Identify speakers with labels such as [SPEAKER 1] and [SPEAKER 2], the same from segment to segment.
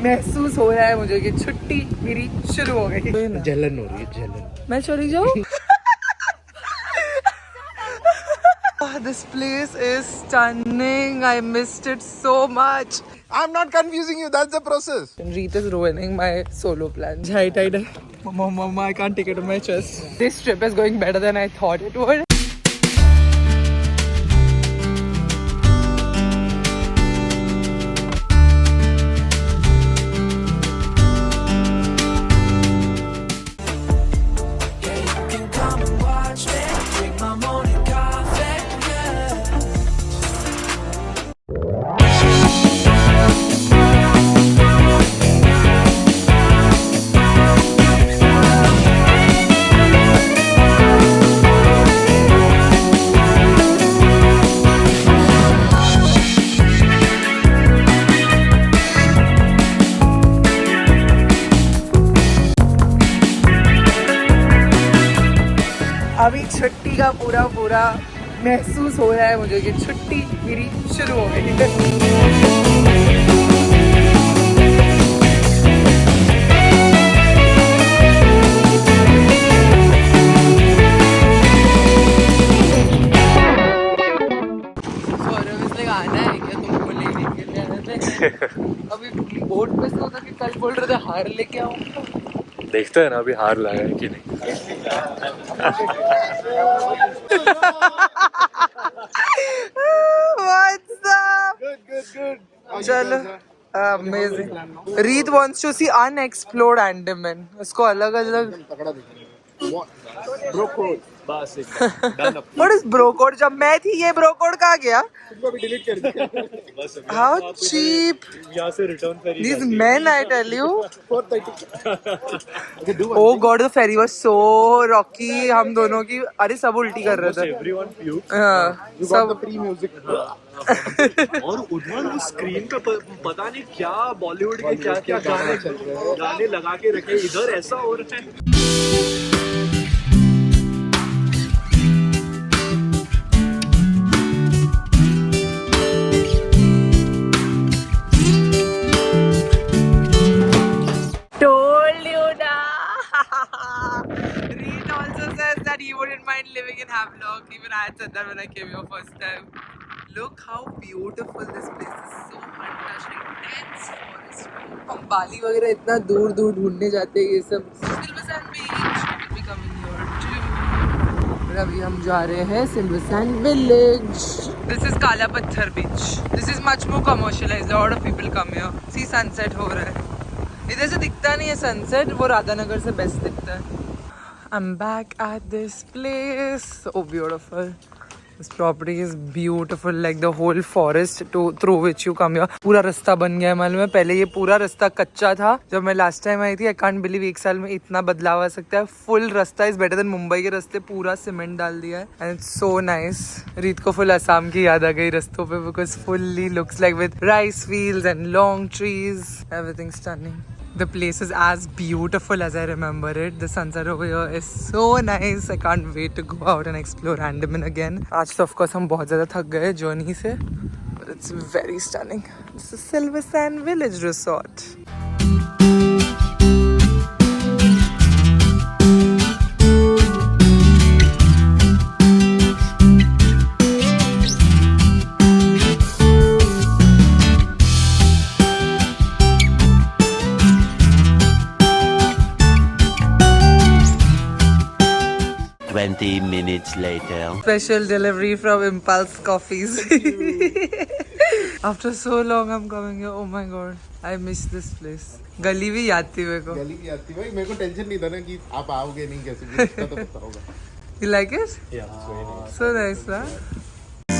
[SPEAKER 1] महसूस हो रहा है मुझे कि छुट्टी मेरी शुरू हो गई।
[SPEAKER 2] जलन हो रही है, जलन।
[SPEAKER 1] मैं चली जाऊँ? This place is stunning. I missed it so much.
[SPEAKER 2] I'm not confusing you. That's the process.
[SPEAKER 1] Reet is ruining my solo plan. Mama, I can't take it on my chest. This trip is going better than I thought it would. अभी छुट्टी का पूरा महसूस हो रहा है मुझे कि छुट्टी मेरी शुरू हो गई है। आना है क्या तुमको लेने के लिए? अभी बोट पे से होता कि कल बोल रहे थे हार लेके आऊंगा।
[SPEAKER 2] देखते हैं ना अभी हार लगा है कि नहीं।
[SPEAKER 1] What's up?
[SPEAKER 2] Good.
[SPEAKER 1] चलो अमेजिंग। रीत wants to see unexplored Andaman. उसको अलग-अलग
[SPEAKER 2] ब्रोकोड बस
[SPEAKER 1] What is ब्रोकोड? जब मैं थी ये ब्रोकोड कहाँ गया?
[SPEAKER 2] तुमको भी डिलीट कर दिया।
[SPEAKER 1] How cheap!
[SPEAKER 2] यहाँ से return ferry.
[SPEAKER 1] These men, I tell you.
[SPEAKER 2] 430।
[SPEAKER 1] Oh God, the ferry was so rocky. हम दोनों की अरे सब उल्टी कर रहे थे।
[SPEAKER 2] Everyone puked.
[SPEAKER 1] हाँ सब
[SPEAKER 2] फ्री म्यूजिक। और उधर वो स्क्रीन पे पता नहीं क्या बॉलीवुड के क्या गाने लगा के रखे। इधर ऐसा हो रहा है। Reed also says that he wouldn't mind living in Havelock. Even I had said that when I came here first time. Look how beautiful this place is. So untouched, intense forest. हम बाली वगैरह इतना दूर ढूंढने जाते हैं ये सब। Silver Sand Beach. We come in here too. और अभी हम जा रहे हैं Silver Sand Village. This is Kala Patthar Beach. This is much more commercialized. A lot of people come here. See sunset हो रहा है. इधर से दिखता नहीं है सनसेट, वो राधानगर से बेस्ट दिखता है। I'm back at this place. So beautiful. This property is beautiful, like the whole forest through which you come here. पूरा रास्ता बन गया है मालूम है। पहले ये पूरा रास्ता कच्चा था जब मैं लास्ट टाइम आई थी। I can't believe एक साल में इतना बदलाव आ सकता है। फुल रास्ता इज बेटर देन मुंबई के रास्ते। पूरा सीमेंट डाल दिया है एंड इट्स सो नाइस। रीत को फुल असम की याद आ गई रास्तों पे, because fully looks like with rice fields and long trees, everything stunning. The place is as beautiful as I remember it. The sunset over here is so nice. I can't wait to go out and explore Andaman again. आज तो of course हम बहुत ज़्यादा थक गए journey से, but it's very stunning. This is Silver Sand Village Resort.
[SPEAKER 3] Minutes later.
[SPEAKER 1] Special delivery from Impulse Coffees. After so long I'm coming here. Oh my god, I miss this place. गली भी याद थी मेरे को।
[SPEAKER 2] गली की याद थी भाई। मेरे को टेंशन नहीं था ना कि आप आओगे नहीं कैसे भी। इसका तो पता होगा।
[SPEAKER 1] You like it?
[SPEAKER 2] Yeah,
[SPEAKER 1] So nice, huh?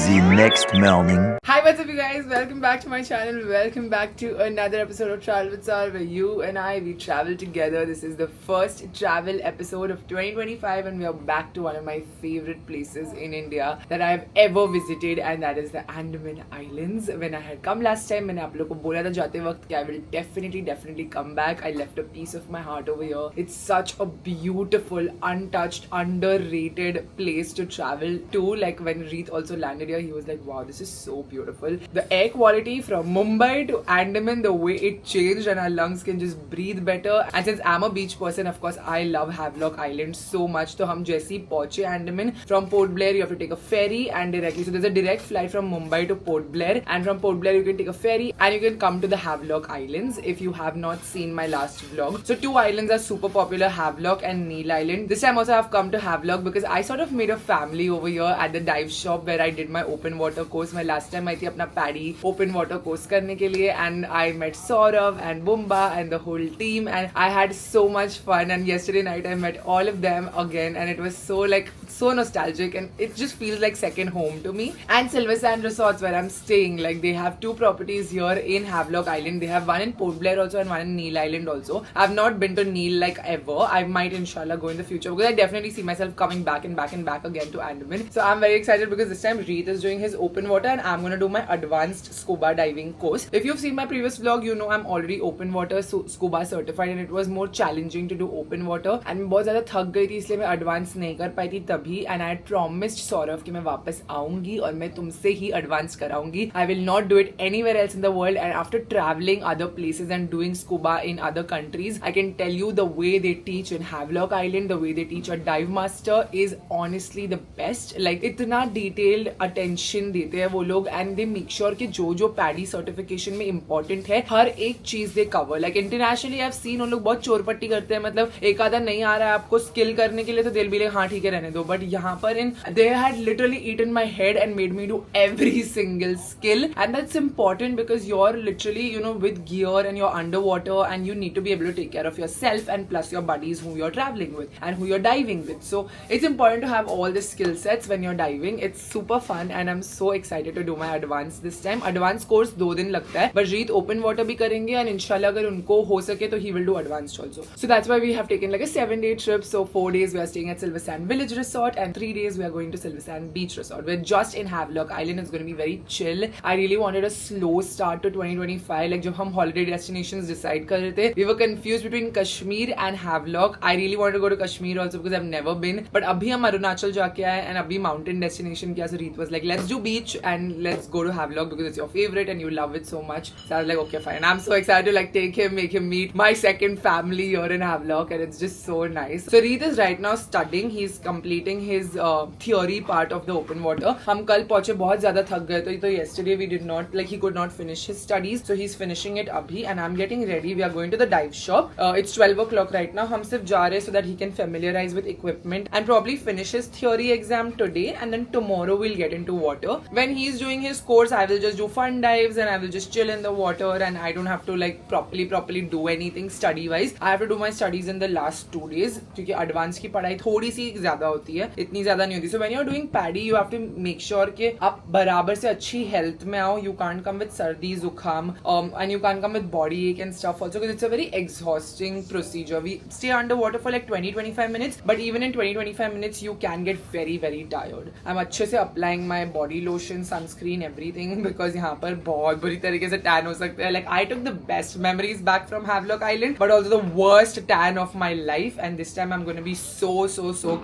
[SPEAKER 3] The next morning.
[SPEAKER 1] Hi, what's up you guys? Welcome back to my channel. Welcome back to another episode of Travel with Sar, where you and I, we travel together. This is the first travel episode of 2025 and we are back to one of my favorite places in India that I have ever visited, and that is the Andaman Islands. When I had come last time, मैंने आप लोगों को बोला था जाते वक्त कि I will definitely come back. I left a piece of my heart over here. It's such a beautiful, untouched, underrated place to travel to. Like when Reet also landed here, he was like, wow, this is so beautiful. The air quality from Mumbai to Andaman, the way it changed, and our lungs can just breathe better. And since I'm a beach person, of course, I love Havelock Island so much. So हम जैसे ही पहुंचे Andaman, from Port Blair you have to take a ferry and directly. So there's a direct flight from Mumbai to Port Blair, and from Port Blair you can take a ferry and you can come to the Havelock Islands. If you have not seen my last vlog, so two islands are super popular, Havelock and Neil Island. This time also I've come to Havelock because I sort of made a family over here at the dive shop where I did my open water course. My last time I थी अपना Paddy open water course करने के लिए, and I met Saurav and Bumba and the whole team, and I had so much fun. And yesterday night I met all of them again, and it was so nostalgic, and it just feels like second home to me. And Silver Sand Resorts, where I'm staying, like they have two properties here in Havelock Island. They have one in Port Blair also and one in Neil Island also. I've not been to Neil like ever. I might inshallah go in the future because I definitely see myself coming back and back and back again to Andaman. So I'm very excited because this time Reet is doing his open water and I'm going to do my advanced scuba diving course. If you've seen my previous vlog, you know I'm already open water scuba certified, and it was more challenging to do open water. And मैं बहुत ज़्यादा थक गई थी, इसलिए मैं advanced नहीं कर पाई थी तभी. And I had promised Saurav कि मैं वापस आऊँगी और मैं तुमसे ही advanced कराऊँगी. I will not do it anywhere else in the world. And after traveling other places and doing scuba in other countries, I can tell you the way they teach in Havelock Island, the way they teach a dive master is honestly the best. Like इतना detailed attention देते हैं वो लोग, and they make sure कि जो Paddy certification में important है हर एक चीज they cover. Like internationally I've seen उन लोग बहुत चोरपट्टी करते हैं, मतलब एक आधा नहीं आ रहा है आपको skill करने के लिए तो they'll be like हाँ ठीक है रहने दो. But यहाँ पर they had literally eaten my head and made me do every single skill, and that's important because you're literally with gear and you're underwater and you need to be able to take care of yourself and plus your buddies who you're traveling with and who you're diving with. So it's important to have all the skill sets when you're diving. It's super fun and I'm so excited to do my advanced this time. Advanced course 2 दिन लगता है, but Reet open water भी करेंगे and inshallah अगर उनको हो सके तो he will do advanced also. So that's why we have taken like a 7-day trip. So 4 days we are staying at Silver Sand Village Resort and 3 days we are going to Silver Sand Beach Resort. We're just in Havelock Island. It's going to be very chill. I really wanted a slow start to 2025. Like जब हम holiday destinations decide कर रहे थे, we were confused between Kashmir and Havelock. I really wanted to go to Kashmir also because I've never been. But अभी हम अरुणाचल जाके आए and अभी mountain destination किया. So Reet was like, let's do beach and let's go to Havelock because it's your favorite and you love it so much. So I was like, okay, fine. I'm so excited to like take him, make him meet my second family here in Havelock, and it's just so nice. So Reet is right now studying. He's completing his theory part of the open water. हम कल पहुंचे बहुत ज़्यादा थक गए तो yesterday we did not like he could not finish his studies. So he's finishing it abhi and I'm getting ready. We are going to the dive shop. It's 12 o'clock right now. हम सिर्फ जा रहे so that he can familiarize with equipment and probably finish his theory exam today, and then tomorrow we'll get into water. When he's doing his course, I will just do fun dives and I will just chill in the water and I don't have to like properly do anything study wise. I have to do my studies in the last 2 days क्योंकि advanced की पढ़ाई थोड़ी सी ज़्यादा होती है, इतनी ज़्यादा नहीं होती. So when you're doing Paddy, you have to make sure कि आप बराबर से अच्छी health में आओ. You can't come with सर्दी जुकाम and you can't come with body ache and stuff also because it's a very exhausting procedure. We stay underwater for like 20-25 minutes, but even in 20-25 minutes you can get very tired. I'm अच्छे से applying my body lotion, sunscreen, everything because यहाँ पर बहुत बुरी तरीके से tan हो सकते हैं. Like I took the best memories back from Havelock Island, but also the worst tan of my life, and this time I'm going to be so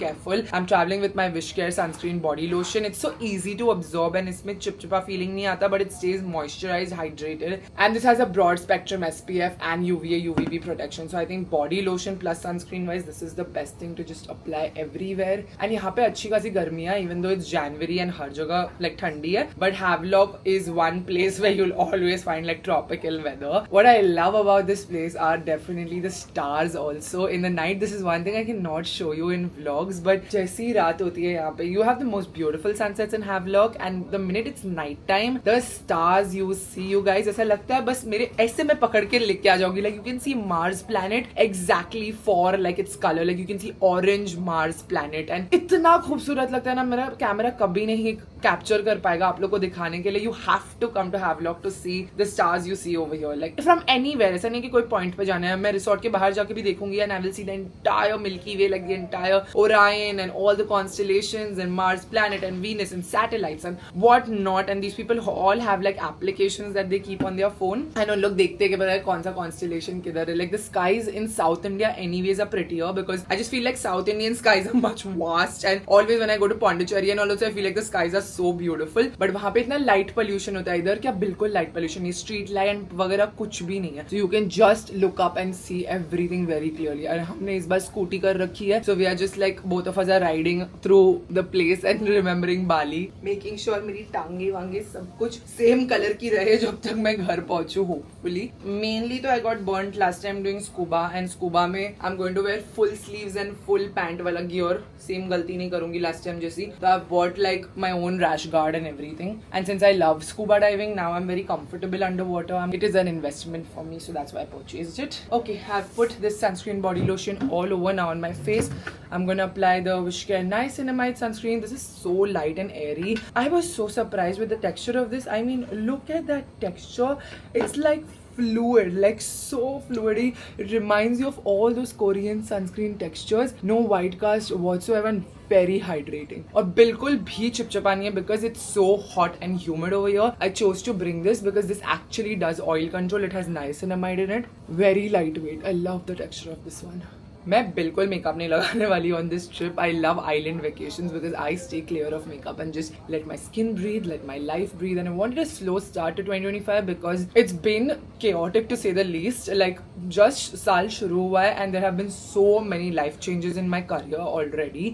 [SPEAKER 1] careful. I'm traveling with my Wishcare sunscreen body lotion. It's so easy to absorb and इसमें चिपचिपा feeling नहीं आता, but it stays moisturized, hydrated, and this has a broad spectrum SPF and UVA UVB protection. So I think body lotion plus sunscreen wise this is the best thing to just apply everywhere. And यहाँ पे अच्छी खासी गर्मी है even though it's January and हर जगह like ठंडी है, but Havelock is one place where you'll always find like tropical weather. What I love about this place are definitely the stars also in the night. This is one thing I cannot show you in vlogs, but जैसी रात होती है यहाँ पे you have the most beautiful sunsets in Havelock, and the minute it's night time the stars you see, you guys, ऐसा लगता है बस मेरे ऐसे मैं पकड़ के लेके आ जाऊंगी. Like you can see Mars planet exactly for like its color. Like you can see orange Mars planet and इतना खूबसूरत लगता है ना, मेरा कैमरा कभी नहीं कैप्चर कर पाएगा आप लोग को दिखाने के लिए. You have to come to Havelock to see the stars you see over here. Like from anywhere. ऐसा नहीं कि कोई पॉइंट पे जाना है, मैं रिसोर्ट के बाहर जाके भी देखूंगी and I will see the entire Milky Way, like the entire Orion and all the constellations and Mars planet and Venus and satellites and what not. And these people all have like applications that they keep on their phone and उन लोग देखते हैं कि पता है कौन सा constellation किधर है. Like the skies in South India anyways are prettier because I just feel like South Indian skies are much vast, and always when I go to Pondicherry and also I feel like the skies are so beautiful, but वहाँ पे इतना light pollution होता है, इधर क्या बिल्कुल light pollution नहीं, street light वगैरह कुछ भी नहीं है, so you can just look up and see everything very clearly. और हमने इस बार स्कूटी कर रखी है, so we are just like both of us are riding through the place and remembering Bali, making sure मेरी टांगे वांगे सब कुछ सेम कलर की रहे जब तक मैं घर पहुंचू होपफुली। मेनली तो I got burned last time doing scuba, and scuba में I am going to wear full sleeves and full pant वाला गियर, सेम गलती नहीं करूंगी लास्ट टाइम जैसी। तो I bought like my own rash guard and everything, and since I love scuba diving now I'm very comfortable underwater. It is an investment for me, so that's why I purchased it. Okay, I've put this sunscreen body lotion all over now on my face. I'm gonna apply the Wishcare Niacinamide sunscreen. This is so light and airy. I was so surprised with the texture of this. I mean, look at that texture. It's like fluid, like so fluidy. It reminds you of all those Korean sunscreen textures. No white cast whatsoever and very hydrating. और बिल्कुल भी चिपचिपा नहीं है because it's so hot and humid over here. I chose to bring this because this actually does oil control. It has niacinamide in it. Very lightweight. I love the texture of this one. मैं बिल्कुल makeup नहीं लगाने वाली on this trip. I love island vacations because I stay clear of makeup and just let my skin breathe, let my life breathe, and I wanted a slow start to 2025 because it's been chaotic to say the least. Like just साल शुरू हुआ है and there have been so many life changes in my career already.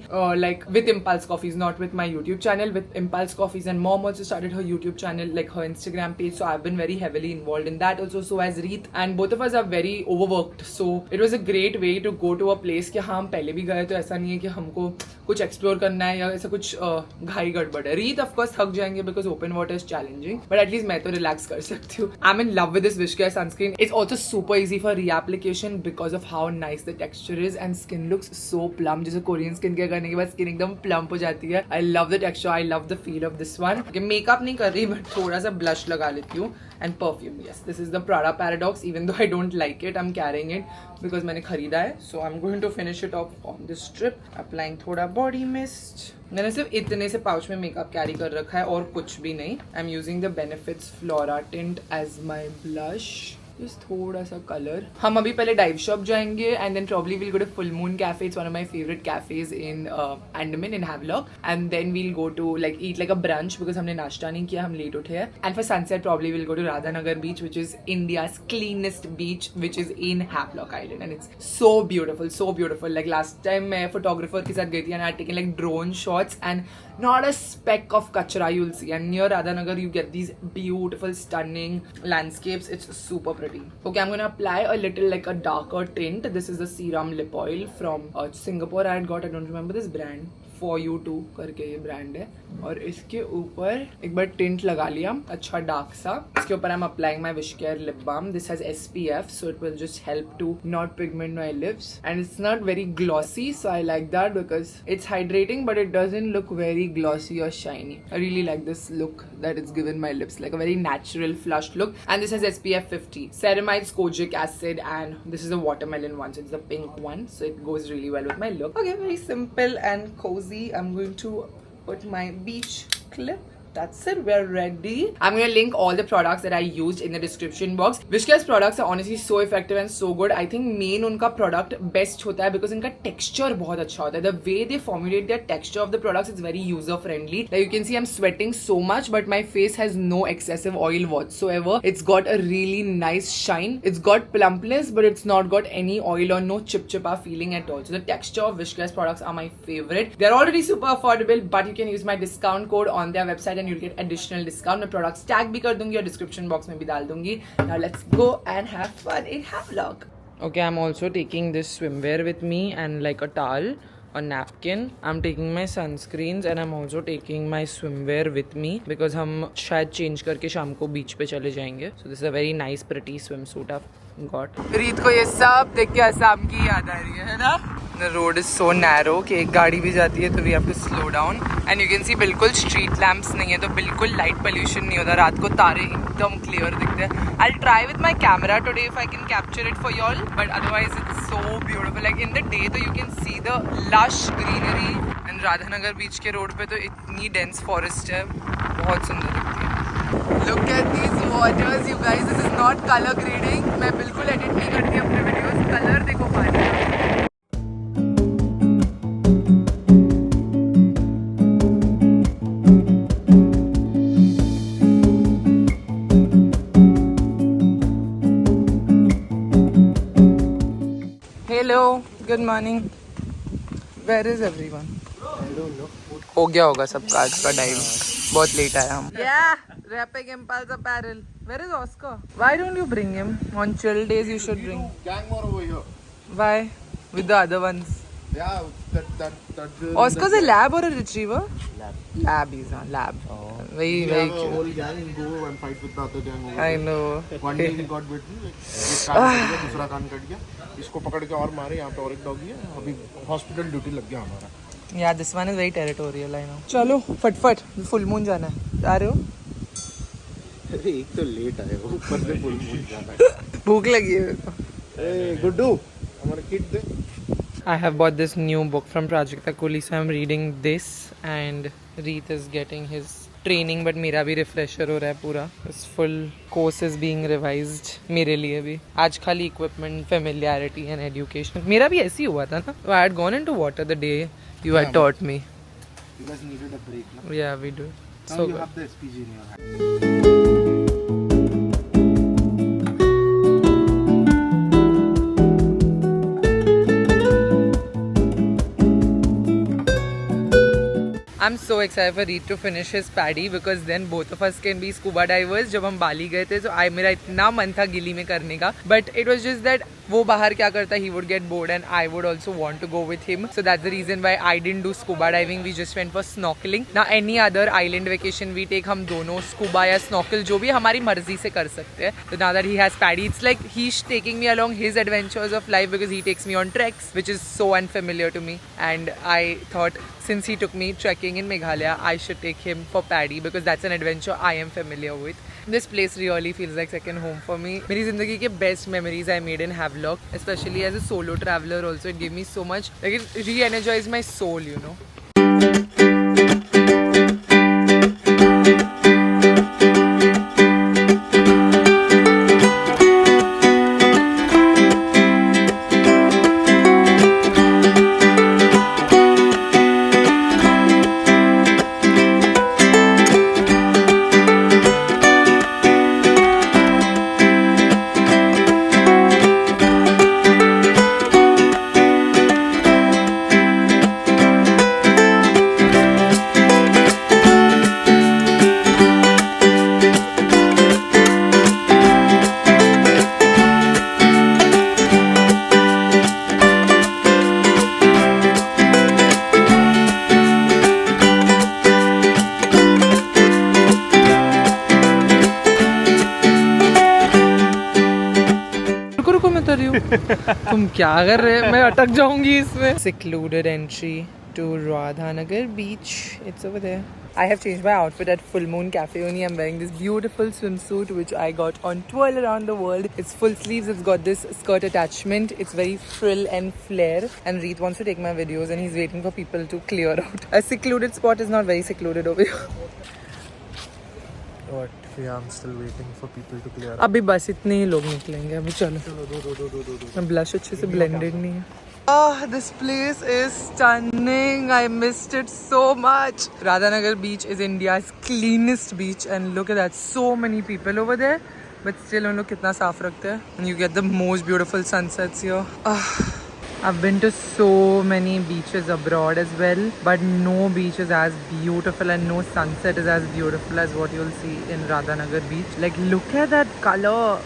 [SPEAKER 1] Like with Impulse Coffees, not with my YouTube channel. With Impulse Coffees, and Mom also started her YouTube channel, like her Instagram page. So I've been very heavily involved in that also. So as Reet, and both of us are very overworked. So it was a great way to go to a place कि हाँ हम पहले भी गए, तो ऐसा नहीं है कि हमको कुछ एक्सप्लोर करना है या ऐसा कुछ घाई गड़बड़ है. रीत ऑफ कोर्स थक जाएंगे because open water is challenging, but at least मैं तो रिलैक्स कर सकती हूँ. I am in love with this Wishcare sunscreen. It's also super easy for reapplication because of how nice the texture is and skin looks so plump. जैसे Korean skin care करने के बाद skin एकदम प्लम्प हो जाती है. I love the texture, I love the feel of this one. Makeup नहीं कर रही बट थोड़ा सा ब्लश लगा लेती हूँ. And perfume, yes, this is the Prada Paradox. Even though I don't like it, I'm carrying it because मैंने खरीदा है. So I'm going to finish it off on this trip. Applying थोड़ा body mist. मैंने सिर्फ इतने से pouch में makeup carry कर रखा है और कुछ भी नहीं. I'm using the Benefits Flora tint as my blush. Just थोड़ा सा कलर. हम अभी पहले डाइव शॉप जाएंगे and then probably will go to full moon cafe. It's one of my favourite cafes in Andaman in Havelock. And then we'll go to like eat like a brunch because हमने नाश्ता नहीं किया, हम late उठे हैं. And for sunset probably will go to Radhanagar beach which is India's cleanest beach which is in Havelock island. And it's so beautiful. Like last time मैं photographer के साथ गई थी and I taken like drone shots and not a speck of kachra you'll see. And near Radhanagar you get these beautiful stunning landscapes. It's super pretty. Okay, I'm gonna apply a little like a darker tint. This is the serum lip oil from Singapore. I had got, I don't remember this brand, For You Too करके ये brand है. और इसके ऊपर एक बार tint लगा लिया अच्छा डार्क सा. इसके ऊपर I am applying my Wishcare lip balm. This has SPF so it will just help to not pigment my lips and it's not very glossy, so I like that because it's hydrating but it doesn't look very glossy or shiny. I really like this look that it's given my lips, like a very natural flushed look. And this has SPF 50, ceramides, kojic acid, and this is a watermelon one, so it's the pink one, so it goes really well with my look. Okay, very simple and cozy. I'm going to put my beach clip. That's it, we're ready. I'm going to link all the products that I used in the description box. Wishcare's products are honestly so effective and so good. I think main उनका product best होता है because इनका texture बहुत अच्छा होता है. The way they formulate their texture of the products is very user friendly. Like you can see I'm sweating so much but my face has no excessive oil whatsoever. It's got a really nice shine. It's got plumpness but it's not got any oil or no chip-chipa feeling at all. So the texture of Wishcare's products are my favorite. They're already super affordable but you can use my discount code on their website and you'll get additional discount. मैं products tag भी कर दूंगी और description box में भी डाल दूंगी. Now let's go and have fun in Havelock. Okay, I'm also taking this swimwear with me and like a towel, a napkin. I'm taking my sunscreens and I'm also taking my swimwear with me because हम शायद change करके शाम को beach पे चले जाएंगे. So this is a very nice pretty swimsuit I've got. रीत को ये सब देख के असम की याद आ रही है ना? The road is so narrow कि एक गाड़ी भी जाती है तो we have to slow down. And you can see बिल्कुल street lamps नहीं है तो बिल्कुल light pollution नहीं होता. रात को तारे एकदम clear दिखते हैं. I'll try with my camera today if I can capture it for y'all. But otherwise it's so beautiful. Like in the day तो you can see the lush greenery. And Radhanagar बीच के रोड पे तो इतनी dense forest है, बहुत सुंदर दिखती है. Look at these waters, you guys. This is not color grading. मैं बिल्कुल edit नहीं करती अपने videos. Color देखो पानी का.
[SPEAKER 2] Hello, good morning. Where is everyone?
[SPEAKER 4] I don't know.
[SPEAKER 2] हो गया होगा सबका आज का टाइम. बहुत लेट आया हम. Yeah, Rapid Impulse apparel. Where is Oscar? Why don't you bring him? On chill days you should bring.
[SPEAKER 4] Gang war over here.
[SPEAKER 2] Why? With the other ones.
[SPEAKER 4] Yeah, that.
[SPEAKER 2] Oscar's a lab or a retriever?
[SPEAKER 4] Lab.
[SPEAKER 2] Lab, he's on lab. Very,
[SPEAKER 4] We
[SPEAKER 2] very
[SPEAKER 4] have a
[SPEAKER 2] cute.
[SPEAKER 4] whole gang go and fight with the other gang over
[SPEAKER 2] I
[SPEAKER 4] there.
[SPEAKER 2] know.
[SPEAKER 4] One day he got bitten. एक कान cut गया, दूसरा कान cut गया. इसको पकड़ के और मारे. यहाँ पे और एक डॉगी है. अभी हॉस्पिटल ड्यूटी लग गया हमारा.
[SPEAKER 2] Yeah, this one is very territorial, I know. चलो फटफट फुल मून जाना है. जा रहे हो?
[SPEAKER 4] अरे एक तो लेट आए हो, ऊपर से फुल मून जाना है.
[SPEAKER 2] भूख लगी है मेरे को.
[SPEAKER 4] Hey, गुड्डू, हमारा kit they.
[SPEAKER 2] I have bought this new book from Prajakta Kohli, so I'm reading this and Reet is getting his training, but मेरा भी refresher हो रहा है पूरा. This full course is being revised मेरे लिए भी. आज खाली equipment, familiarity and education. मेरा भी ऐसे ही हुआ था ना. I had gone into water the day you had taught me.
[SPEAKER 4] You guys needed a break, na?
[SPEAKER 2] Yeah, we do.
[SPEAKER 4] Now
[SPEAKER 2] So
[SPEAKER 4] you
[SPEAKER 2] good.
[SPEAKER 4] have the SPG in your hand.
[SPEAKER 2] I'm so excited for Reet to finish his paddy because then both of us can be scuba divers. जब हम बाली गए थे तो मेरा इतना मन था गिली में करने का, but it was just that वो बाहर क्या करता, he would get bored and I would also want to go with him. So that's the reason why I didn't do scuba diving. We just went for snorkeling. Now any other island vacation we take, हम दोनों scuba या snorkel जो भी हमारी मर्जी से कर सकते हैं. So now that he has paddy, it's like he's taking me along his adventures of life because he takes me on treks, which is so unfamiliar to me. And I thought since he took me trekking in Meghalaya, I should take him for paddy because that's an adventure I am familiar with. This place really feels like second home for me. मेरी जिंदगी के best memories I made in Havelock, especially as a solo traveler also. It gave me so much, like it re-energized my soul, you know. तुम क्या कर रहे हैं? मैं अटक जाऊंगी इसमें. Secluded entry to Radhanagar beach. It's over there. I have changed my outfit at Full Moon Cafe only. I'm wearing this beautiful swimsuit which I got on twirl around the world. It's full sleeves. It's got this skirt attachment. It's very frill and flare. And Reet wants to take my videos and he's waiting for people to clear out. A secluded spot is not very secluded over here.
[SPEAKER 4] What? Yeah, I'm still waiting for people to clear.
[SPEAKER 2] अभी बस इतने ही लोग निकलेंगे. अभी चलो.
[SPEAKER 4] दो.
[SPEAKER 2] Blush अच्छे से blended नहीं है. Oh, this place is stunning. I missed it so much. Radhanagar beach is India's cleanest beach and look at that, so many people over there, but still उन लोग कितना साफ रखते हैं. And you get the most beautiful sunsets here. I've been to so many beaches abroad as well, but no beach is as beautiful and no sunset is as beautiful as what you'll see in Radhanagar beach. Like look at that color.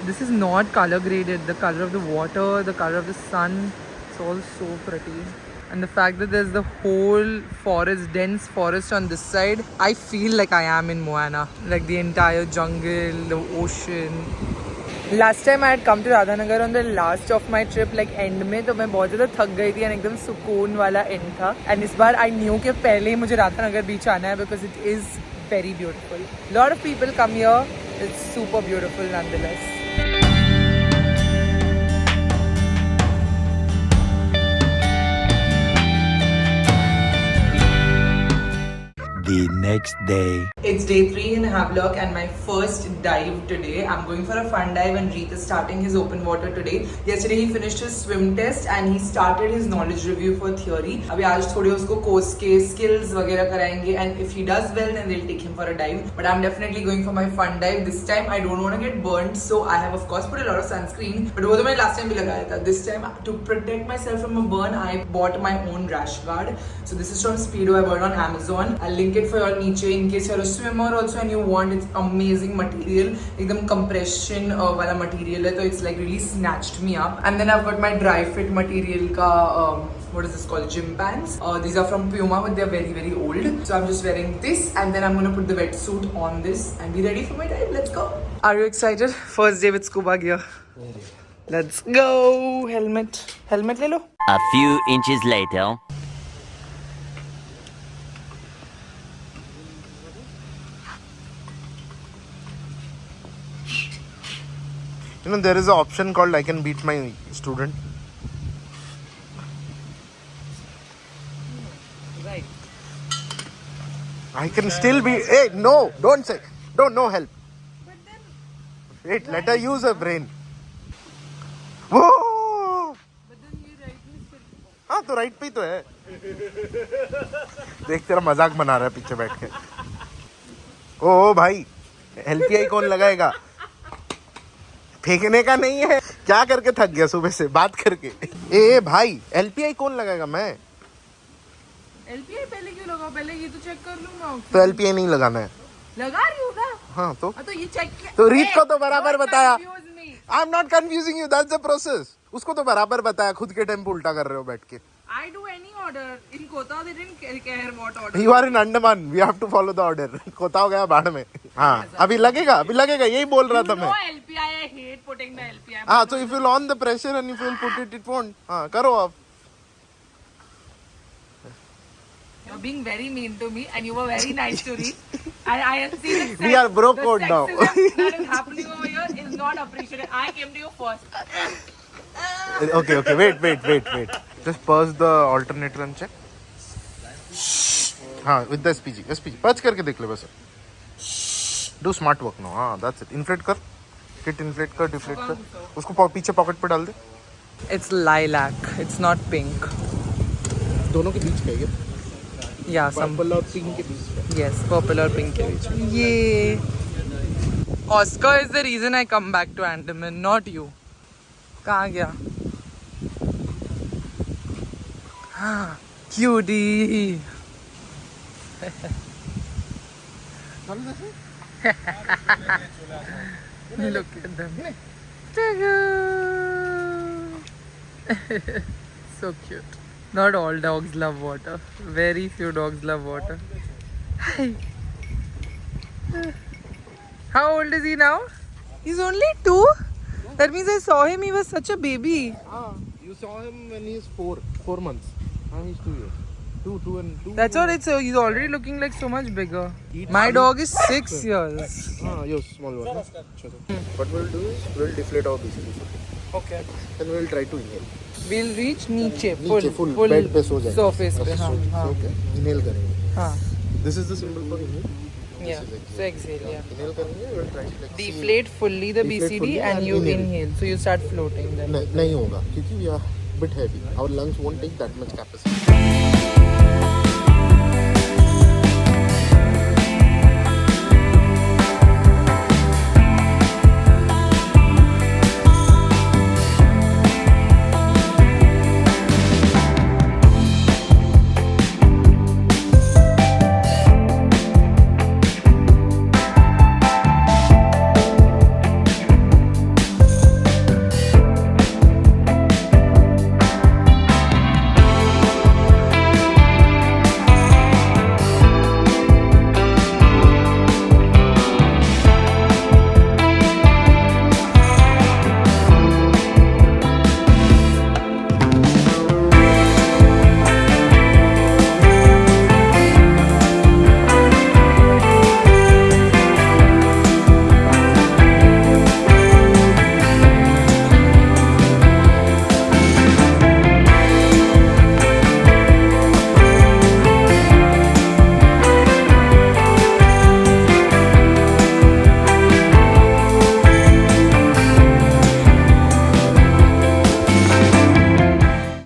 [SPEAKER 2] This is not color graded. The color of the water, the color of the sun, it's all so pretty. And the fact that there's the whole forest, dense forest on this side, I feel like I am in Moana. Like the entire jungle, the ocean. Last time I had come to Radhanagar on the last of my trip, like end में, तो मैं बहुत ज़्यादा थक गई थी and एकदम सुकून वाला end था. And इस बार I knew कि पहले ही मुझे Radhanagar beach आना है because it is very beautiful. Lot of people come here. It's super beautiful nonetheless.
[SPEAKER 3] The next day.
[SPEAKER 1] It's day 3 in Havelock and my first dive today. I'm going for a fun dive and Reet is starting his open water today. Yesterday he finished his swim test and he started his knowledge review for theory. अभी आज थोड़े उसको course के skills वगैरह कराएंगे and if he does well then they'll take him for a dive. But I'm definitely going for my fun dive. This time I don't want to get burnt, so I have of course put a lot of sunscreen. But वो तो मैंने last time भी लगाया था. This time to protect myself from a burn, I bought my own rash guard. So this is from Speedo. I bought on Amazon. I'll link it for you all नीचे in case you're a swimmer also and you want. It's amazing material. एकदम compression वाला material है, तो it's like really snatched me up. And then I've got my dry fit material का what is this called? Gym pants. These are from Puma, but they're very very old. So I'm just wearing this and then I'm gonna put the wetsuit on this and be ready for my dive. Let's go. Are you excited? First day with scuba gear. Let's go. Helmet ले लो.
[SPEAKER 3] A few inches later.
[SPEAKER 4] You know, there is an option called I can beat my student.
[SPEAKER 1] Right.
[SPEAKER 4] I can still be. Hey, no, don't say. Don't, no help.
[SPEAKER 1] But then.
[SPEAKER 4] Wait, let her use her brain. Whoa!
[SPEAKER 1] But then you right me still.
[SPEAKER 4] हाँ तो right पे ही तो है. देख तेरा मजाक बना रहा है पीछे बैठ के. ओ भाई, LPI कौन लगाएगा? फेंकने का नहीं है. क्या करके थक गया सुबह से बात करके. ए भाई, LPI कौन लगाएगा? मैं.
[SPEAKER 1] LPI पहले क्यों लगाओ? पहले ये तो चेक कर लूंगा.
[SPEAKER 4] तो LPI नहीं लगाना है.
[SPEAKER 1] लगा रही हूँ ना.
[SPEAKER 4] हाँ तो
[SPEAKER 1] ये चेक किया.
[SPEAKER 4] तो रीत को तो बराबर बताया.
[SPEAKER 1] Confuse me.
[SPEAKER 4] I am not confusing you, that's the process. उसको तो बराबर बताया, खुद के टेम्पो उल्टा कर रहे हो बैठ के.
[SPEAKER 1] I do any order. In Kota they didn't care what order.
[SPEAKER 4] You are in Andaman, we have to follow the order. कोताव गया बाढ़ में. हाँ अभी लगेगा यही बोल रहा था मैं.
[SPEAKER 1] No LPI, I hate putting the LPI.
[SPEAKER 4] हाँ तो if you on the pressure and if you will put it, it won't. हाँ करो आप.
[SPEAKER 1] You're being very mean to me and you were very nice to me. I have seen
[SPEAKER 4] We are bro code now.
[SPEAKER 1] The sexism that is happening over here is not appreciated. I came to you first.
[SPEAKER 4] Okay, wait. Just pause the alternator and check. हाँ with the SPG. Purge करके देख ले बस. Do smart work now. हाँ that's it. Inflate कर. Kit inflate कर, deflate कर. उसको पीछे पॉकेट पे डाल दे.
[SPEAKER 1] It's lilac. It's not pink.
[SPEAKER 4] दोनों के बीच का है.
[SPEAKER 1] Yeah, some.
[SPEAKER 4] Purple और pink के बीच का.
[SPEAKER 1] Yes, purple और pink के बीच में. Yay. Oscar is the reason I come back to Andaman, not you. कहाँ गया? हाँ, cutie. Look at them. So cute. Not all dogs love water. Very few dogs love water. Hi. How old is he now? He's only 2? That means I saw him, he was such a baby.
[SPEAKER 4] You saw him when he is 4 months. Now he's 2 years. Two and 2.
[SPEAKER 1] That's all it's he's already looking like so much bigger. My dog is 6 years.
[SPEAKER 4] Your small one. What we'll do is we'll deflate our BCD.
[SPEAKER 1] Okay.
[SPEAKER 4] Then we'll try to inhale.
[SPEAKER 1] We'll reach नीचे
[SPEAKER 4] full bed पे सो जाएंगे.
[SPEAKER 1] surface पे. हाँ.
[SPEAKER 4] Okay. Inhale करेंगे.
[SPEAKER 1] हाँ.
[SPEAKER 4] This is the symbol for inhale.
[SPEAKER 1] Yeah. So exhale. Yeah.
[SPEAKER 4] Inhale करेंगे. We'll try to like
[SPEAKER 1] Deflate fully the
[SPEAKER 4] Deflate
[SPEAKER 1] BCD
[SPEAKER 4] fully
[SPEAKER 1] and
[SPEAKER 4] and
[SPEAKER 1] you
[SPEAKER 4] inhale.
[SPEAKER 1] inhale. So you start floating then.
[SPEAKER 4] नहीं होगा क्योंकि we are a bit heavy. Our lungs won't take that much capacity.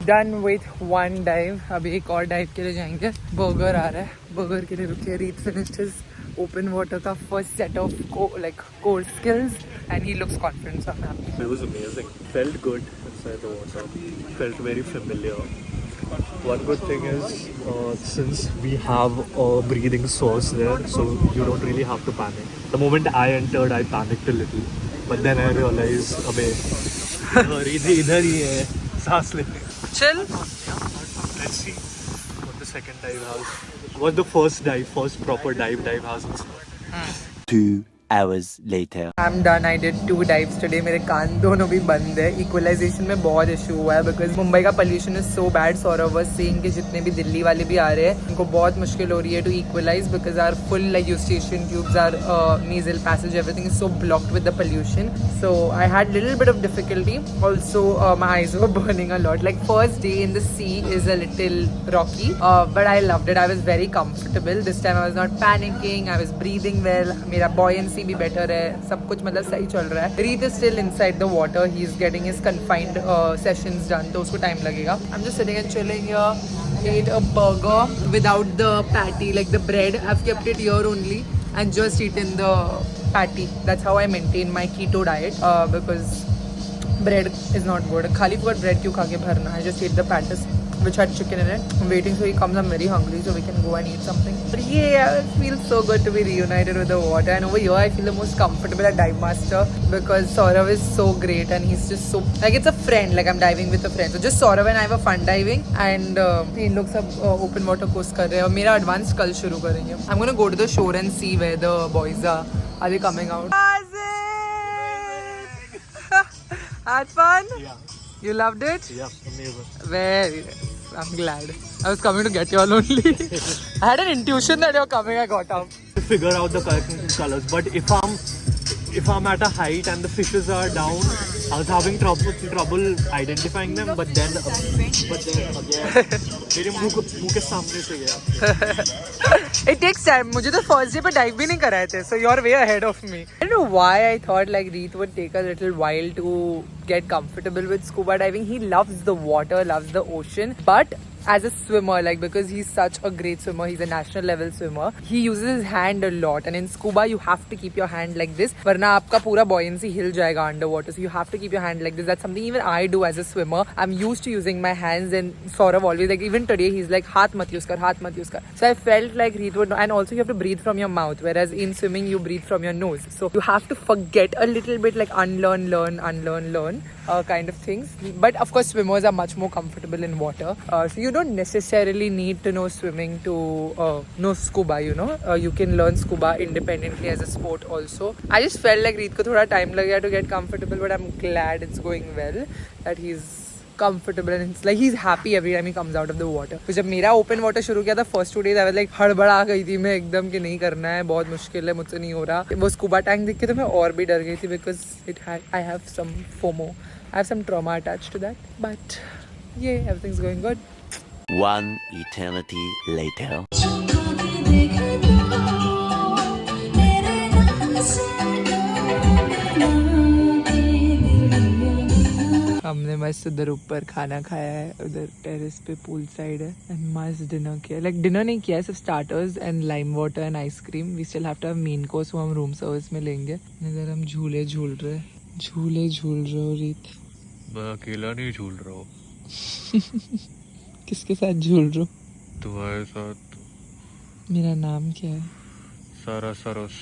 [SPEAKER 1] Done with one dive. अभी एक और dive के लिए जाएंगे. Burger आ रहा है, बर्गर के लिए रुके. रीत फिनिश्ड हिज open water का first set of core skills and he looks confident, so I'm happy.
[SPEAKER 5] It was amazing. Felt good inside the water. Felt very familiar. One good thing is since we have a breathing source there, so you don't really have to panic. The moment I entered, I panicked a little, but then I realized, अबे इधर ही है सांस लेने.
[SPEAKER 1] Chill.
[SPEAKER 5] Let's see what the second dive has. What the first proper dive has.
[SPEAKER 3] 2 hours later.
[SPEAKER 1] I'm done. I did 2 dives today. मेरे कान दोनों भी बंद है. Equalization में बहुत इशू हुआ है because मुंबई का pollution is so bad. Saurav was saying कि जितने भी दिल्ली वाले भी आ रहे हैं उनको बहुत मुश्किल हो रही है to equalize because our full like eustachian tubes, our nasal passage, everything is so blocked with the pollution. So I had little bit of difficulty. Also my eyes were burning a lot. Like first day in the sea is a little rocky, but I loved it. I was very comfortable. This time I was not panicking. I was breathing well. मेरा buoyancy भी better है. सब कुछ मतलब सही चल रहा है. Reet is still inside the water. He is getting his confined sessions done. तो उसको time लगेगा. I'm just sitting and chilling here. Ate a burger without the patty, like the bread. I've kept it here only and just eaten the patty. That's how I maintain my keto diet because bread is not good. खाली फुकट bread क्यों खा के भरना. I just ate the patties which had chicken in it. I'm waiting so he comes. I'm very hungry so we can go and eat something. But yeah, it feels so good to be reunited with the water. And over here I feel the most comfortable at Dive Master because Saurav is so great and he's just so like it's a friend. Like I'm diving with a friend. So just Saurav and I were fun diving and इन लोग सब open water course कर रहे हैं और मेरा advanced कल शुरू करेंगे. I'm gonna go to the shore and see where the boys are. Are they coming out? Had fun?
[SPEAKER 5] Yeah.
[SPEAKER 1] You loved it?
[SPEAKER 5] Yeah, amazing.
[SPEAKER 1] Very nice. I'm glad. I was coming to get you all only. I had an intuition that you're coming. I got up.
[SPEAKER 5] To figure out the colors, but if I'm at a height and the fishes are down, I was having trouble identifying them. But then again, मेरे मुंह के सामने से गया.
[SPEAKER 1] It takes time. मुझे तो first day पे dive भी नहीं कराए थे. So you're way ahead of me. I don't know why I thought like Reet would take a little while to get comfortable with scuba diving. He loves the water, loves the ocean, but as a swimmer, like because he's such a great swimmer, he's a national level swimmer, he uses his hand a lot, and in scuba you have to keep your hand like this वरना आपका पूरा buoyancy हिल जाएगा underwater, so you have to keep your hand like this. That's something even I do as a swimmer. I'm used to using my hands, and Saurav always like even today he's like हाथ मत use कर. So I felt like Reet would, and also you have to breathe from your mouth, whereas in swimming you breathe from your nose, so you have to forget a little bit, like unlearn kind of things. But of course swimmers are much more comfortable in water, so you don't necessarily need to know swimming to know scuba, you know. You can learn scuba independently as a sport also. I just felt like Reet ko thoda time lagaya to get comfortable, but I'm glad it's going well, that he's comfortable and it's like he's happy every time he comes out of the water. तो जब मेरा open water शुरू किया था first 2 days I was like हड़बड़ा गई थी मैं एकदम कि नहीं करना है, बहुत मुश्किल है, मुझसे नहीं हो रहा. वो scuba tank देख के तो मैं और भी डर गई थी because I have some FOMO. I have some trauma attached to that, but yeah, everything's going good.
[SPEAKER 3] 1 eternity later.
[SPEAKER 1] हमने मस्त उधर ऊपर खाना खाया है, उधर टेरेस पे पूल साइड है, एंड मस्त डिनर किया. लाइक डिनर नहीं किया है, सिर्फ starters and lime water and ice cream. We still have to have main course, वो हम रूम सर्विस में लेंगे. इधर हम झूले झूल रहे हो रीत.
[SPEAKER 5] मैं अकेला नहीं झूल रहा हूँ.
[SPEAKER 1] किसके साथ झूल रहे हो?
[SPEAKER 5] तुम्हारे साथ.
[SPEAKER 1] मेरा नाम क्या है?
[SPEAKER 5] सारा सरस.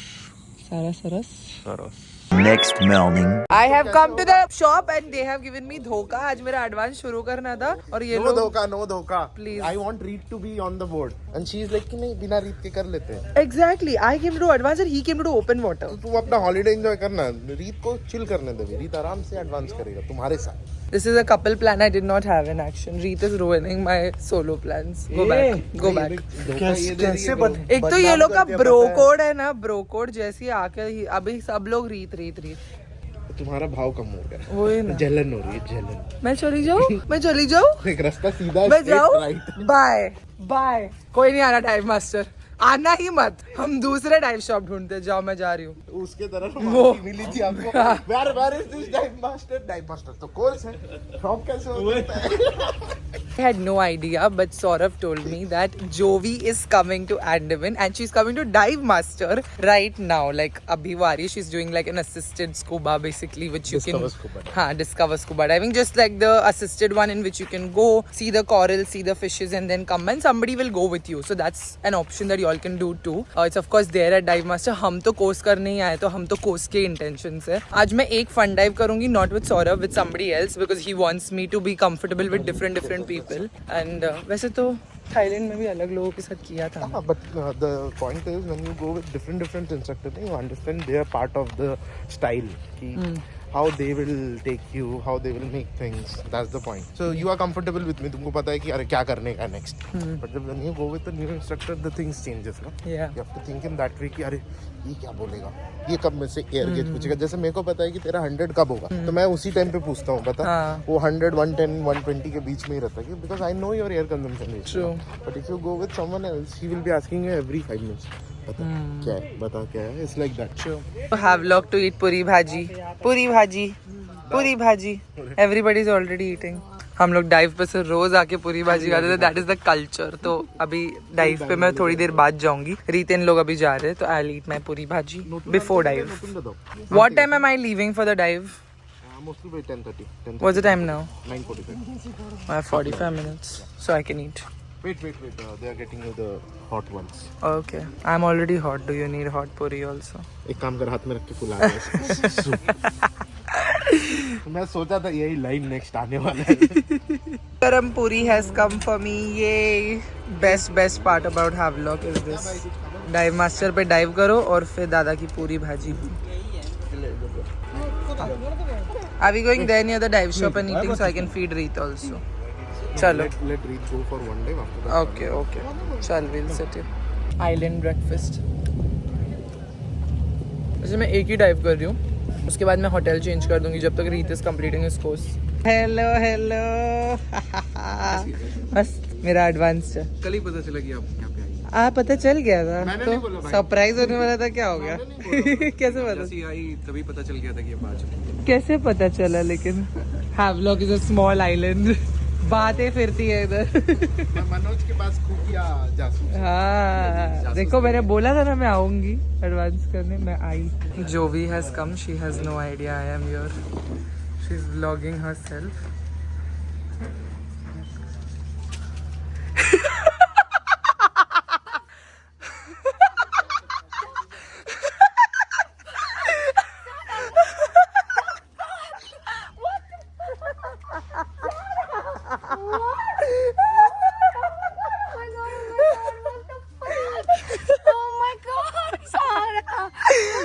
[SPEAKER 3] Next morning.
[SPEAKER 1] I have come to the shop and they have given me धोखा. आज मेरा एडवांस शुरू करना था और ये
[SPEAKER 4] No धोखा.
[SPEAKER 1] Please.
[SPEAKER 4] I want Reet to be on the board and she is like कि नहीं बिना Reet के कर लेते हैं.
[SPEAKER 1] Exactly. I came to do advance and he came to do open water.
[SPEAKER 4] तो तू अपना हॉलीडे एंजॉय करना, Reet को चिल करने दे. Reet आराम से एडवांस करेगा तुम्हारे साथ.
[SPEAKER 1] This is a couple plan I did not have in action. Reet is ruining my solo plans. Go back.
[SPEAKER 4] कैसे
[SPEAKER 1] एक तो ये लोग का ब्रो कोड है ना, ब्रो कोड जैसी आके अभी सब लोग रीत.
[SPEAKER 4] तुम्हारा भाव कम हो गया.
[SPEAKER 1] वही ना.
[SPEAKER 4] जलन हो रही है, जलन.
[SPEAKER 1] मैं चली जाऊँ
[SPEAKER 4] एक रास्ता सीधा
[SPEAKER 1] मैं जाऊँ.
[SPEAKER 4] राइट.
[SPEAKER 1] बाय. कोई नहीं आना डाइव मास्टर, आना ही मत. हम दूसरे डाइव शॉप ढूंढते. जाओ मैं जा रही हूँ.
[SPEAKER 4] उसके तरह
[SPEAKER 1] वो
[SPEAKER 4] मिली थी आपको. Where is this dive master? तो कोर्स है. शॉप कैसे हो सकता है?
[SPEAKER 2] I had no idea, but Saurav told me that Jovi is coming to Andaman and she's coming to Dive Master right now. Like Abhivari, she's doing like an assisted scuba basically, which you
[SPEAKER 4] Discover
[SPEAKER 2] can
[SPEAKER 4] scuba diving.
[SPEAKER 2] discover scuba diving, just like the assisted one in which you can go see the coral, see the fishes, and then come and somebody will go with you. So that's an option that you all can do too. It's of course there at Dive Master. हम तो course करने ही आए तो हम तो course के intention से आज मैं एक फन डाइव करूंगी, not with Saurav, with somebody else because he wants me to be comfortable with different people. And वैसे तो थाईलैंड में भी अलग लोगों के साथ किया था.
[SPEAKER 4] But the point is when you go with different instructors, you understand they are part of the style. How they will take you, how they will make things. That's the point. So you are comfortable with me. तुमको पता है कि अरे क्या करने का next. But when you go with a new instructor, the things changes, no?
[SPEAKER 2] Yeah.
[SPEAKER 4] You have to think in that way कि अरे ये क्या बोलेगा, ये कब में से एयर गेज पूछेगा. जैसे मेरे को पता है कि तेरा 100 कब होगा, तो मैं उसी टाइम पे पूछता हूँ. पता वो 100, 110, 120 के बीच में ही रहता है because I know your air consumption is.
[SPEAKER 2] True.
[SPEAKER 4] But if you go with someone else, he will be asking you every 5 minutes. बता क्या है. It's like that.
[SPEAKER 2] True. Have log to eat puri bhaji. Puri bhaji. Puri bhaji. Everybody is already eating. हम लोग dive पे से रोज आके पूरी भाजी खाते थे. That is the culture. तो अभी डाइव पे मैं थोड़ी देर बाद जाऊंगी. रीतन लोग अभी जा रहे हैं तो I will eat my puri bhaji before dive. What time am I leaving for the dive?
[SPEAKER 4] Mostly by 10:30.
[SPEAKER 2] What's the time now?
[SPEAKER 4] 9:45.
[SPEAKER 2] I have 45 minutes, so I can eat.
[SPEAKER 4] Wait. They are getting you the hot ones.
[SPEAKER 2] Okay. I'm already hot. Do you need hot puri also?
[SPEAKER 4] एक काम कर, हाथ में रख के फुला दे. मैं सोचा था यही लाइन नेक्स्ट आने वाला है.
[SPEAKER 2] Garam puri has come for me. Yay! Best part about Havelock is this. Dive Master पे dive करो और फिर दादा की पूरी भाजी. Are we going there near the dive shop and eating so I can feed Reet also? Chalo.
[SPEAKER 4] Let Reet go for one day after that.
[SPEAKER 2] Okay. Chal, we'll sit here. Island breakfast. वैसे मैं एक ही dive कर रही हूँ. उसके बाद मैं hotel change कर दूंगी जब तक रीत is completing his course. Hello मस्त. मेरा एडवांस है.
[SPEAKER 4] कल ही पता चला कि आप यहाँ पे आई.
[SPEAKER 2] पता चल गया था.
[SPEAKER 4] मैंने नहीं बोला भाई.
[SPEAKER 2] सरप्राइज होने वाला था. क्या हो गया? कैसे पता?
[SPEAKER 4] जैसे आई तभी पता चल गया था कि ये बात.
[SPEAKER 2] कैसे पता चला? लेकिन Havelock is a small island. बातें फिरती है इधर.
[SPEAKER 4] मैं मनोज के पास खुफिया जासूस.
[SPEAKER 2] हाँ देखो मैंने बोला था ना मैं आऊंगी एडवांस करने. मैं आई. Jovi has come. She has no idea I am here. She is vlogging herself.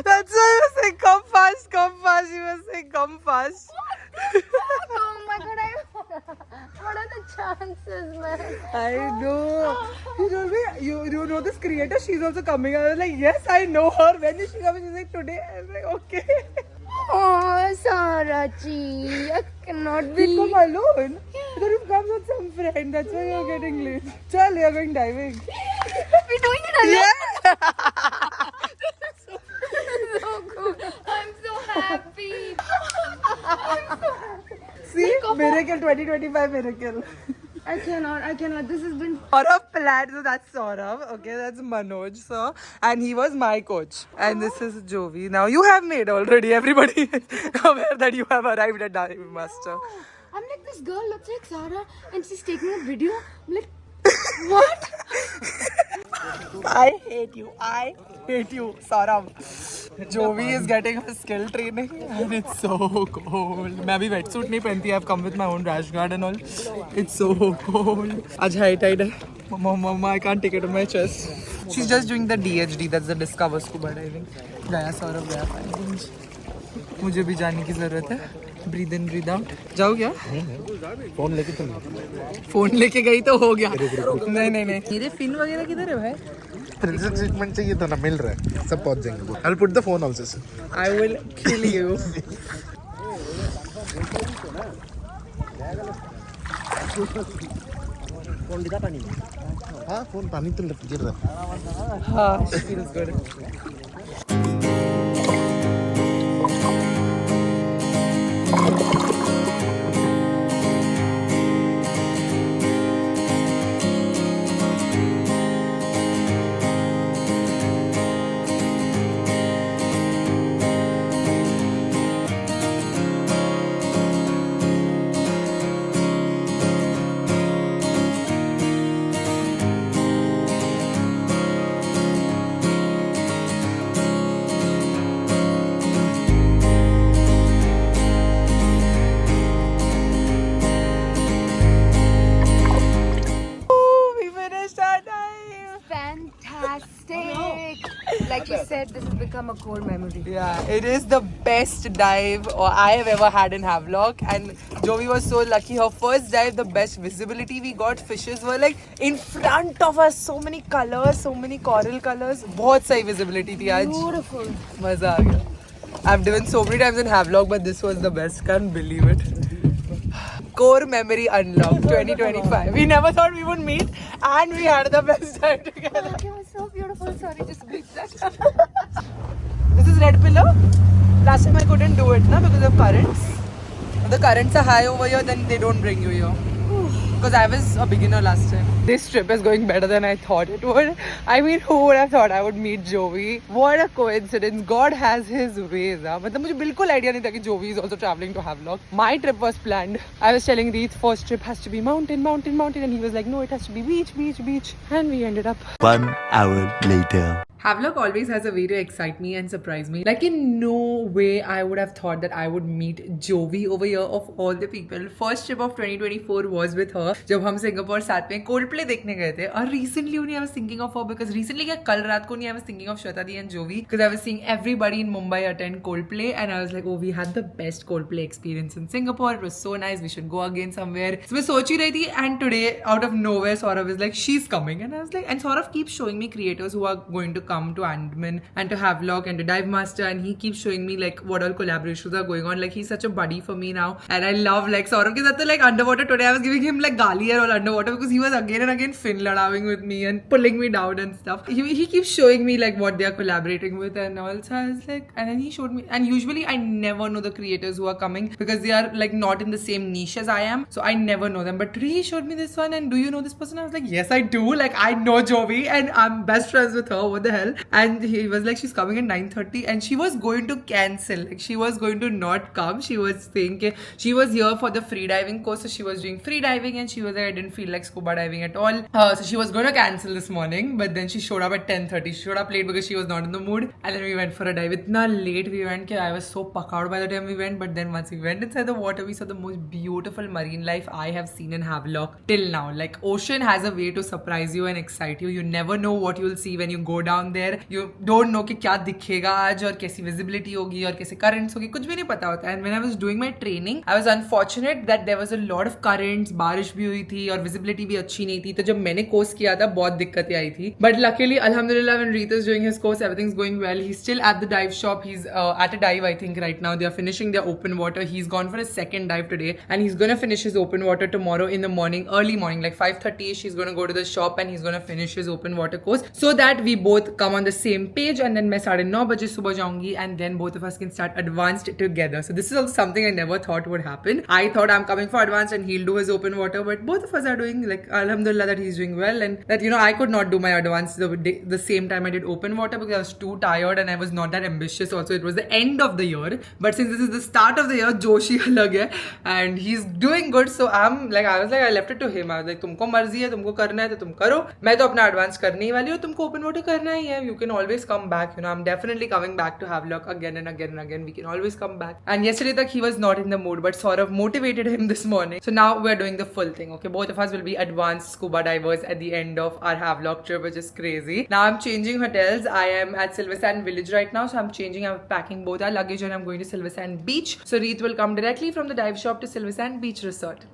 [SPEAKER 2] That's why I was saying come fast. She was saying come fast.
[SPEAKER 6] Oh my god, what are the chances, man?
[SPEAKER 2] I know. You told me you know this creator. She's also coming. I was like, yes, I know her. When is she coming? She's like today. I was like, okay.
[SPEAKER 6] Oh, Sarachi, I cannot
[SPEAKER 2] We
[SPEAKER 6] be.
[SPEAKER 2] come alone. Then you come with some friend. That's why you're getting late. Chal, you're going diving.
[SPEAKER 6] We're doing it alone.
[SPEAKER 2] Yeah.
[SPEAKER 6] So cool. I'm so happy.
[SPEAKER 2] See, miracle 2025 miracle.
[SPEAKER 6] I cannot. This has been.
[SPEAKER 2] Saurav planned, so that's Saurav. Okay, that's Manoj, sir. And he was my coach. And this is Jovi. Now you have made already. Everybody is aware that you have arrived at Dive Master.
[SPEAKER 6] I'm like, this girl looks like Sarah and she's taking a video. I'm like, what?
[SPEAKER 2] I hate you, Saurav. Jovi is getting her skill training and it's so cold. मैं अभी wetsuit नहीं पहनती. I've come with my own rash guard and all. It's so cold. आज high tide है. Mama, I can't take it on my chest. She's just doing the DHD. That's the Discover Scuba Diving. गया Saurav गया 5 inch. मुझे भी जाने की जरूरत है. Breathe in, breathe out. जाओ क्या?
[SPEAKER 4] फोन लेके चल.
[SPEAKER 2] फोन लेके गई तो हो गया. नहीं. मेरे फिन वगैरह किधर है भाई?
[SPEAKER 4] प्रिंसेस ट्रीटमेंट चाहिए था ना, मिल रहा है. सब पहुंच जाएंगे. I'll put the phone also.
[SPEAKER 2] I will kill you.
[SPEAKER 4] हाँ, फोन पानी तो गिर रहा है.
[SPEAKER 2] हाँ, she feels good.
[SPEAKER 6] like you said, this has become a core memory.
[SPEAKER 2] Yeah, it is the best dive I have ever had in Havelock, and Jovi was so lucky. Her first dive, the best visibility we got. Fishes were like in front of us. So many colors, so many coral colors. बहुत सही visibility थी आज.
[SPEAKER 6] Beautiful.
[SPEAKER 2] मजा आ गया. I've driven so many times in Havelock, but this was the best. Can't believe it. Core memory unlocked 2025. We never thought we would meet, and we had the best time together.
[SPEAKER 6] It was so beautiful. Sorry, just bleep that.
[SPEAKER 2] This is Red Pillar. Last time I couldn't do it na, because of currents. If the currents are high over here, then they don't bring you here. Because I was a beginner last time. This trip is going better than I thought it would. I mean, who would have thought I would meet Jovi? What a coincidence. God has his ways. मतलब मुझे बिल्कुल idea नहीं था कि Jovi is also traveling to Havelock. My trip was planned. I was telling Reeth, first trip has to be mountain, mountain, mountain. And he was like, no, it has to be beach, beach, beach. And we ended up.
[SPEAKER 3] 1 hour later.
[SPEAKER 1] Havelock always has a way to excite me and surprise me. Like in no way I would have thought that I would meet Jovi over here of all the people. First trip of 2024 was with her. जब हम Singapore साथ में Coldplay देखने गए थे. और recently only I was thinking of her because recently क्या कल रात को नहीं I was thinking of Shweta Di and Jovi because I was seeing everybody in Mumbai attend Coldplay and I was like, oh, we had the best Coldplay experience in Singapore. It was so nice. We should go again somewhere. So मैं सोच ही रही थी and today out of nowhere Saurav is like, she's coming and I was like, and Saurav keeps showing me creators who are going to come to Andaman and to Havelock and to Dive Master, and he keeps showing me like what all collaborations are going on. Like he's such a buddy for me now, and I love like Saurav ke sath like underwater today I was giving him like gali air all underwater because he was again and again fin ladaving with me and pulling me down and stuff. He keeps showing me like what they are collaborating with and all. So I was like, and then he showed me, and usually I never know the creators who are coming because they are like not in the same niche as I am, so I never know them. But today he showed me this one, and do you know this person? I was like, yes I do, like I know Jovi and I'm best friends with her, what the hell. And he was like, she's coming at 9:30 and she was going to cancel, like she was going to not come. She was saying she was here for the free diving course, so she was doing free diving and she was like, I didn't feel like scuba diving at all, so she was going to cancel this morning, but then she showed up at 10:30. She showed up late because she was not in the mood, and then we went for a dive. Itna late we went I was so pucked out by the time we went, but then once we went inside the water we saw the most beautiful marine life I have seen in Havelock till now. Like ocean has a way to surprise you and excite you. You never know what you'll see when you go down there. You don't know कि क्या दिखेगा आज और कैसी visibility होगी और कैसे currents होगी, कुछ भी नहीं पता होता. And when I was doing my training, I was unfortunate that there was a lot of currents, बारिश भी हुई थी और visibility भी अच्छी नहीं थी. तो जब मैंने course किया था बहुत दिक्कतें आई थी. But luckily, alhamdulillah, when Reeth is doing his course, everything's going well. He's still at the dive shop. He's at a dive, I think, right now. They are finishing their open water. He's gone for his second dive today, and he's gonna finish his open water tomorrow in the morning, early morning, like 5:30ish. He's gonna go to the shop and he's gonna finish his open water course so that we both come on the same page. And then मैं 9:30 बजे सुबह जाऊंगी, and then both of us can start advanced together. So this is also something I never thought would happen. I thought I'm coming for advanced and he'll do his open water, but both of us are doing, like, alhamdulillah that he's doing well, and that, you know, I could not do my advanced the same time I did open water because I was too tired and I was not that ambitious. Also, it was the end of the year, but since this is the start of the year, Joshi अलग है, and he's doing good. So I was like, I left it to him. I was like, तुमको मर्जी है, तुमको करना है तो तुम करो, मैं तो अपना advanced करने ही वाली हूँ, तुमको open water करना ही है. You can always come back, you know. I'm definitely coming back to Havelock again and again and again. We can always come back. And yesterday tak he was not in the mood, but sort of motivated him this morning. So now we're doing the full thing. Okay, both of us will be advanced scuba divers at the end of our Havelock trip, which is crazy. Now I'm changing hotels. I am at Silver Sand Village right now, so I'm changing. I'm packing both our luggage and I'm going to Silver Sand Beach. So Reeth will come directly from the dive shop to Silver Sand Beach Resort.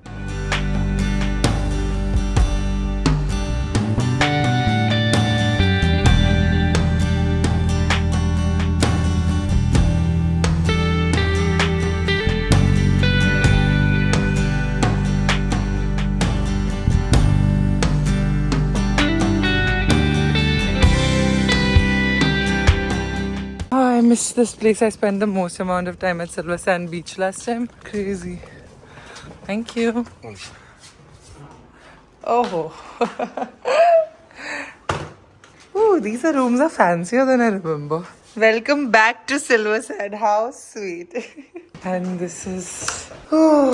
[SPEAKER 1] I missed this place. I spent the most amount of time at Silver Sand Beach last time. Crazy. Thank you. Oh. Ooh, these rooms are fancier than I remember. Welcome back to Silver Sand. How sweet. And this is... Oh.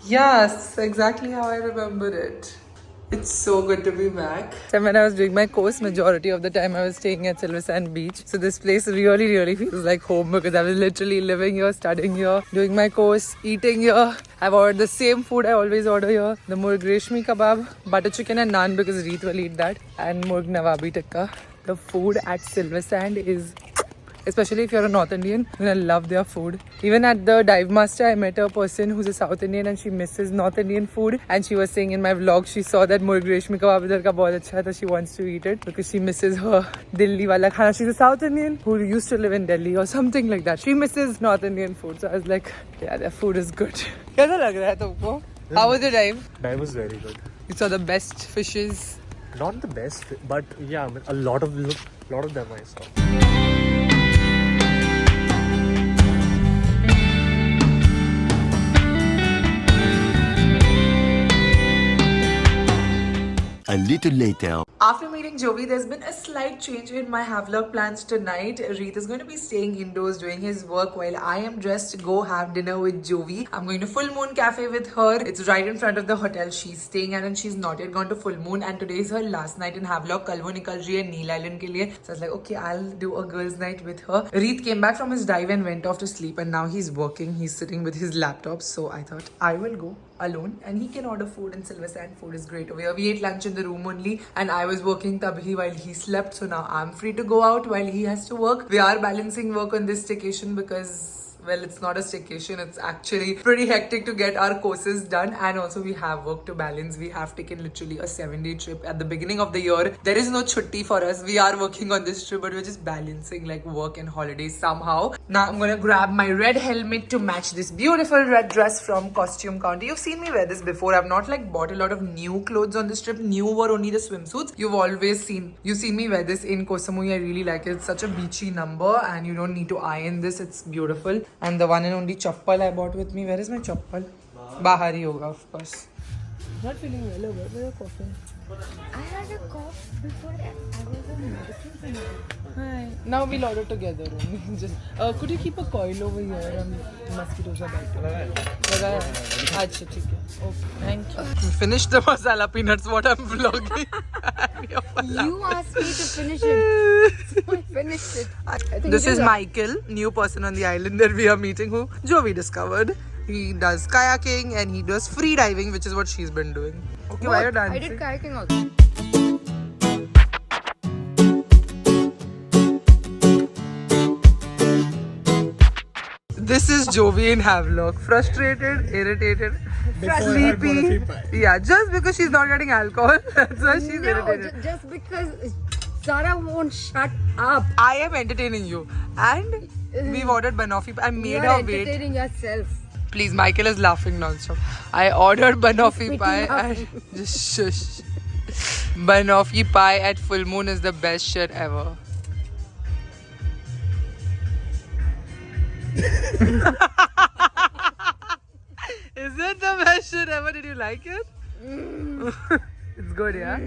[SPEAKER 1] Yes, exactly how I remembered it. It's so good to be back. So when I was doing my course, majority of the time I was staying at Silver Sand Beach. So this place really feels like home because I was literally living here, studying here, doing my course, eating here. I've ordered the same food I always order here. The Murg Reshmi kebab, butter chicken and naan because Reeth will eat that. And Murg Nawabi tikka. The food at Silver Sand is, especially if you're a North Indian, you're gonna love their food. Even at the Dive Master, I met a person who's a South Indian and she misses North Indian food. And she was saying in my vlog, she saw that Murg Reshmi kebab idhar ka bahut acha tha. She wants to eat it because she misses her Delhi wala khana. She's a South Indian who used to live in Delhi or something like that. She misses North Indian food. So I was like, yeah, their food is good. Kaisa lag raha hai tumko? How was the dive?
[SPEAKER 5] Dive was very good.
[SPEAKER 1] You saw the best fishes.
[SPEAKER 5] Not the best, but yeah, I mean, a lot of them I saw.
[SPEAKER 3] A little later.
[SPEAKER 1] After meeting Jovi, there's been a slight change in my Havelock plans tonight. Reet is going to be staying indoors doing his work while I am dressed to go have dinner with Jovi. I'm going to Full Moon Cafe with her. It's right in front of the hotel she's staying at and she's not yet gone to Full Moon. And today is her last night in Havelock. Kal wo nikal rahi hai Neil Island ke liye. So I was like, okay, I'll do a girls' night with her. Reet came back from his dive and went off to sleep and now he's working. He's sitting with his laptop. So I thought I will go alone and he can order food in Silver Sand. Food is great over here. We ate lunch in the room only and I was working tabhi while he slept, so now I'm free to go out while he has to work. We are balancing work on this staycation because, well, it's not a staycation, it's actually pretty hectic to get our courses done and also we have work to balance. We have taken literally a 7-day trip at the beginning of the year. There is no chutti for us. We are working on this trip but we're just balancing like work and holidays somehow. Now I'm gonna grab my red helmet to match this beautiful red dress from Costume Counter. You've seen me wear this before. I've not like bought a lot of new clothes on this trip. New were only the swimsuits. You've seen me wear this in Koh Samui. I really like it. It's such a beachy number and you don't need to iron this. It's beautiful. And the one and only chappal I bought with me. Where is my chappal? Bahar hi hoga, of course. Not feeling well over. Where are you coughing?
[SPEAKER 6] I had a cough before I was on medicine.
[SPEAKER 1] Hi. Now we'll order together only. Just could you keep a coil over here and mosquitoes are biting? Acha, theek hai. Okay, thank you. Finish the masala peanuts. What I'm vlogging.
[SPEAKER 6] You asked me to finish it, so I finished it. I think
[SPEAKER 1] This is Michael, new person on the island that we are meeting who Jovi discovered. He does kayaking and he does free diving, which is what she's been doing. Okay, why are you dancing?
[SPEAKER 6] I did kayaking also.
[SPEAKER 1] This is Jovi in Havelock. Frustrated, irritated, sleepy. Yeah, just because she's not getting alcohol. That's why she's irritated.
[SPEAKER 6] Just because Zara won't shut up.
[SPEAKER 1] I am entertaining you. And we've ordered banoffee. I made
[SPEAKER 6] You're
[SPEAKER 1] her wait.
[SPEAKER 6] entertaining yourself.
[SPEAKER 1] Please, Michael is laughing non-stop. I ordered banoffee pie and just shush. Banoffee pie at Full Moon is the best shit ever. Is it the best shit ever? Did you like it? It's good, yeah?